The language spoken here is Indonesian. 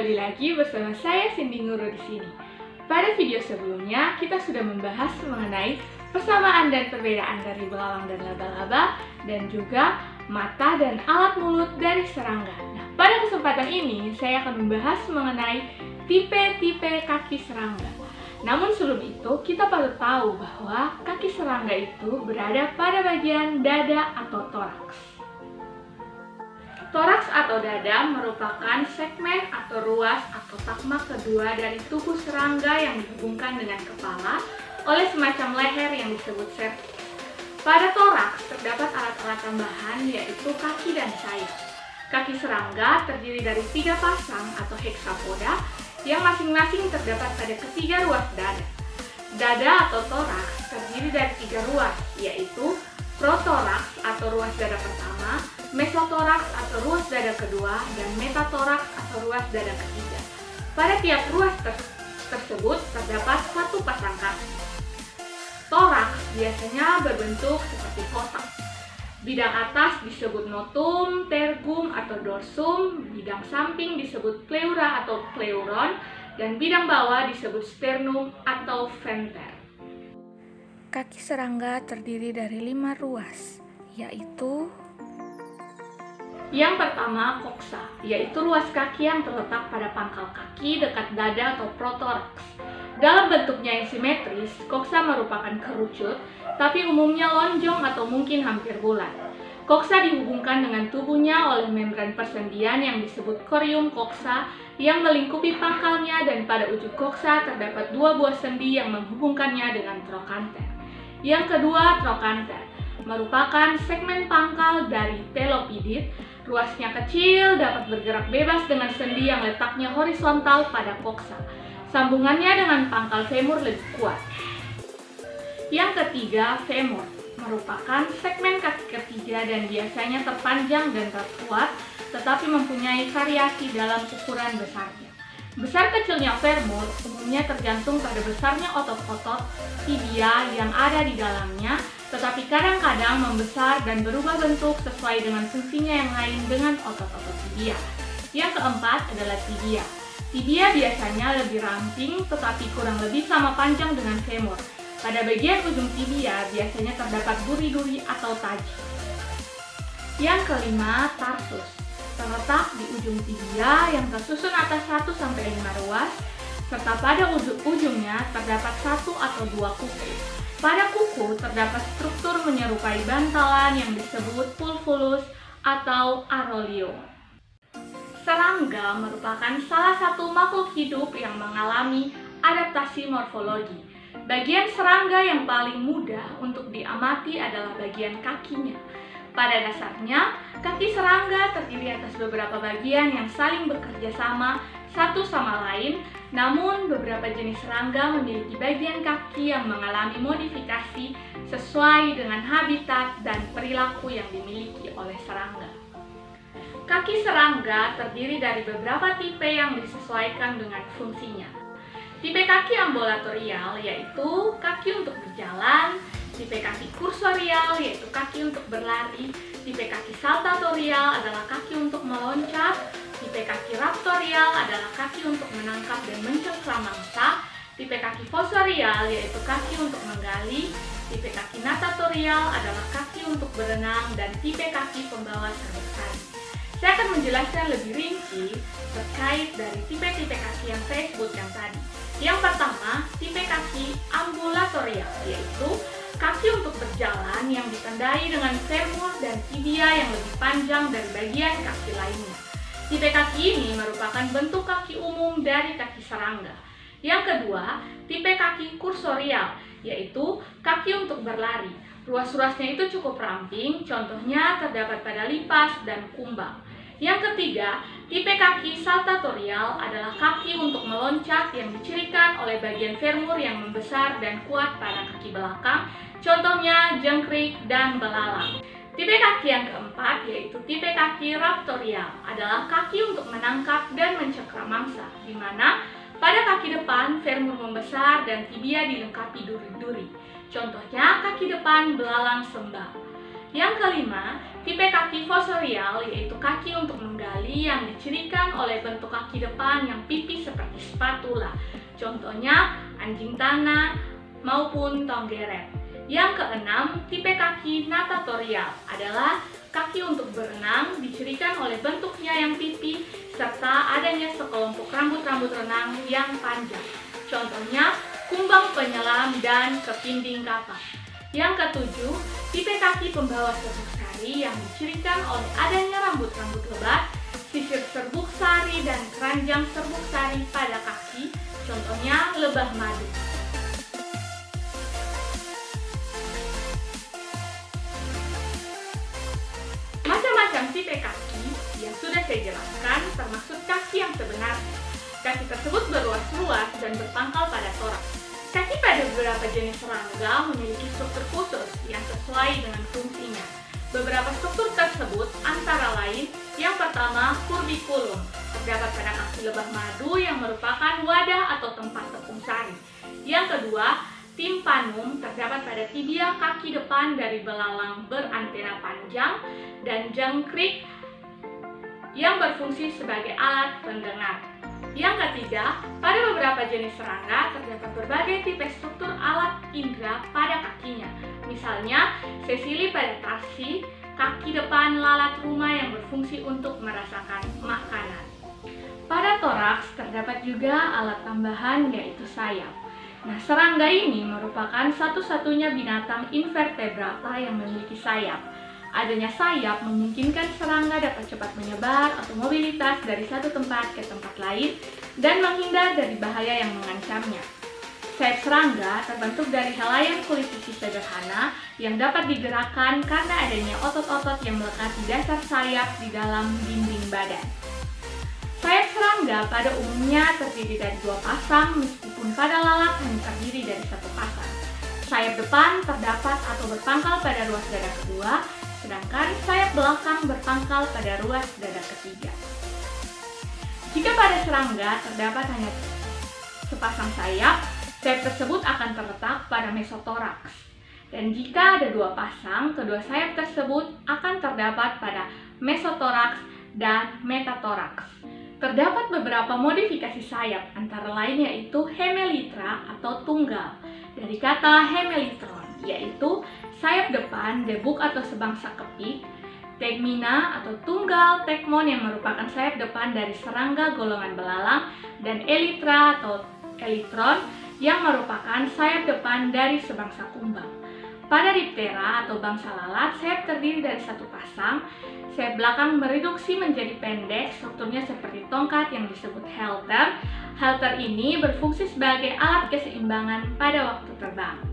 kembali lagi bersama saya Cindy Nguru di sini. Pada video sebelumnya, kita sudah membahas mengenai persamaan dan perbedaan dari belalang dan laba-laba, dan juga mata dan alat mulut dari serangga. Nah, pada kesempatan ini, saya akan membahas mengenai tipe-tipe kaki serangga. Namun sebelum itu, kita perlu tahu bahwa kaki serangga itu berada pada bagian dada atau toraks. Toraks atau dada merupakan segmen atau ruas atau takmak kedua dari tubuh serangga yang dihubungkan dengan kepala oleh semacam leher yang disebut cervix. Pada toraks terdapat alat-alat tambahan yaitu kaki dan sayap. Kaki serangga terdiri dari 3 pasang atau hexapoda yang masing-masing terdapat pada ketiga ruas dada. Dada atau toraks terdiri dari 3 ruas yaitu protoraks atau ruas dada pertama, mesotoraks atau ruas dada kedua, dan metatoraks atau ruas dada ketiga. Pada tiap ruas tersebut terdapat 1 pasang kaki. Toraks biasanya berbentuk seperti kotak. Bidang atas disebut notum, tergum atau dorsum, bidang samping disebut pleura atau pleuron, dan bidang bawah disebut sternum atau venter. Kaki serangga terdiri dari 5 ruas, yaitu yang pertama, koksa, yaitu ruas kaki yang terletak pada pangkal kaki dekat dada atau protoraks. Dalam bentuknya yang simetris, koksa merupakan kerucut, tapi umumnya lonjong atau mungkin hampir bulat. Koksa dihubungkan dengan tubuhnya oleh membran persendian yang disebut corium koksa yang melingkupi pangkalnya, dan pada ujung koksa terdapat 2 buah sendi yang menghubungkannya dengan trochanter. Yang kedua, trochanter merupakan segmen pangkal dari telopidid. Ruasnya kecil, dapat bergerak bebas dengan sendi yang letaknya horizontal pada koksa. Sambungannya dengan pangkal femur lebih kuat. Yang ketiga, femur merupakan segmen kaki ketiga dan biasanya terpanjang dan terkuat, tetapi mempunyai variasi dalam ukuran besarnya. Besar kecilnya femur umumnya tergantung pada besarnya otot-otot tibia yang ada di dalamnya, tetapi kadang-kadang membesar dan berubah bentuk sesuai dengan fungsinya yang lain dengan otot-otot tibia. Yang keempat adalah tibia. Tibia biasanya lebih ramping tetapi kurang lebih sama panjang dengan femur. Pada bagian ujung tibia biasanya terdapat duri-duri atau taji. Yang kelima, tarsus. Terletak di ujung tibia yang tersusun atas 1-5 ruas, serta pada ujungnya terdapat 1 atau 2 kuku. Pada kuku terdapat struktur menyerupai bantalan yang disebut pulvulus atau arolium. Serangga merupakan salah satu makhluk hidup yang mengalami adaptasi morfologi. Bagian serangga yang paling mudah untuk diamati adalah bagian kakinya. Pada dasarnya, kaki serangga terdiri atas beberapa bagian yang saling bekerja sama satu sama lain, namun beberapa jenis serangga memiliki bagian kaki yang mengalami modifikasi sesuai dengan habitat dan perilaku yang dimiliki oleh serangga. Kaki serangga terdiri dari beberapa tipe yang disesuaikan dengan fungsinya. Tipe kaki ambulatorial yaitu kaki untuk berjalan, tipe kaki kursorial yaitu kaki untuk berlari, tipe kaki saltatorial adalah kaki untuk meloncat, tipe kaki raptorial adalah kaki untuk menangkap dan mencengkram mangsa, tipe kaki fosorial yaitu kaki untuk menggali, tipe kaki natatorial adalah kaki untuk berenang, dan tipe kaki pembawa serbuk tali. Saya akan menjelaskan lebih rinci terkait dari tipe-tipe kaki yang saya sebutkan tadi. Yang pertama, tipe kaki ambulatorial yaitu kaki untuk berjalan yang ditandai dengan femur dan tibia yang lebih panjang dari bagian kaki lainnya. Tipe kaki ini merupakan bentuk kaki umum dari kaki serangga. Yang kedua, tipe kaki kursorial, yaitu kaki untuk berlari. Ruas-ruasnya itu cukup ramping, contohnya terdapat pada lipas dan kumbang. Yang ketiga, tipe kaki saltatorial adalah kaki untuk meloncat yang dicirikan oleh bagian femur yang membesar dan kuat pada kaki belakang, contohnya jangkrik dan belalang. Tipe kaki yang keempat yaitu tipe kaki raptorial adalah kaki untuk menangkap dan mencengkram mangsa, di mana pada kaki depan femur membesar dan tibia dilengkapi duri-duri. Contohnya kaki depan belalang sembah. Yang kelima, Tipe kaki fosorial yaitu kaki untuk menggali yang dicirikan oleh bentuk kaki depan yang pipih seperti spatula. Contohnya anjing tanah maupun tonggeret. Yang keenam, tipe kaki natatorial adalah kaki untuk berenang dicirikan oleh bentuknya yang pipih serta adanya sekelompok rambut-rambut renang yang panjang. Contohnya kumbang penyelam dan kepinding kapal. Yang ketujuh, tipe kaki pembawa serbuk sari yang dicirikan oleh adanya rambut-rambut lebat, sisir serbuk sari dan keranjang serbuk sari pada kaki. Contohnya lebah madu. Macam-macam tipe kaki yang sudah saya jelaskan termasuk kaki yang sebenarnya. Kaki tersebut berluas-luas dan berpangkal pada toraks. Kaki pada beberapa jenis serangga memiliki struktur khusus yang sesuai dengan fungsinya. Beberapa struktur tersebut antara lain, yang pertama, curriculum, terdapat pada kaki lebah madu yang merupakan wadah atau tempat tepung sari. Yang kedua, tympanum, terdapat pada tibia kaki depan dari belalang berantena panjang, dan jangkrik yang berfungsi sebagai alat pendengar. Yang ketiga, pada beberapa jenis serangga terdapat berbagai tipe struktur alat indera pada kakinya. Misalnya, sesili pada tarsi, kaki depan lalat rumah yang berfungsi untuk merasakan makanan. Pada toraks terdapat juga alat tambahan yaitu sayap. Nah, serangga ini merupakan satu-satunya binatang invertebrata yang memiliki sayap. Adanya sayap memungkinkan serangga dapat cepat menyebar atau mobilitas dari satu tempat ke tempat lain dan menghindar dari bahaya yang mengancamnya. Sayap serangga terbentuk dari helaian kulit besi sederhana yang dapat digerakkan karena adanya otot-otot yang melekat di dasar sayap di dalam dinding badan. Sayap serangga pada umumnya terdiri dari dua pasang, meskipun pada lalat hanya terdiri dari satu pasang. Sayap depan terdapat atau berpangkal pada ruas dada kedua, sedangkan sayap belakang berpangkal pada ruas dada ketiga. Jika pada serangga terdapat hanya sepasang sayap, sayap tersebut akan terletak pada mesotoraks. Dan jika ada dua pasang, kedua sayap tersebut akan terdapat pada mesotoraks dan metatoraks. Terdapat beberapa modifikasi sayap, antara lain yaitu hemelitra atau tunggal, dari kata hemelitron, yaitu sayap depan debuk atau sebangsa kepik, tegmina atau tunggal tekmon yang merupakan sayap depan dari serangga golongan belalang, dan elytra atau elytron yang merupakan sayap depan dari sebangsa kumbang. Pada diptera atau bangsa lalat, sayap terdiri dari satu pasang. Sayap belakang mereduksi menjadi pendek, strukturnya seperti tongkat yang disebut halter. Halter ini berfungsi sebagai alat keseimbangan pada waktu terbang.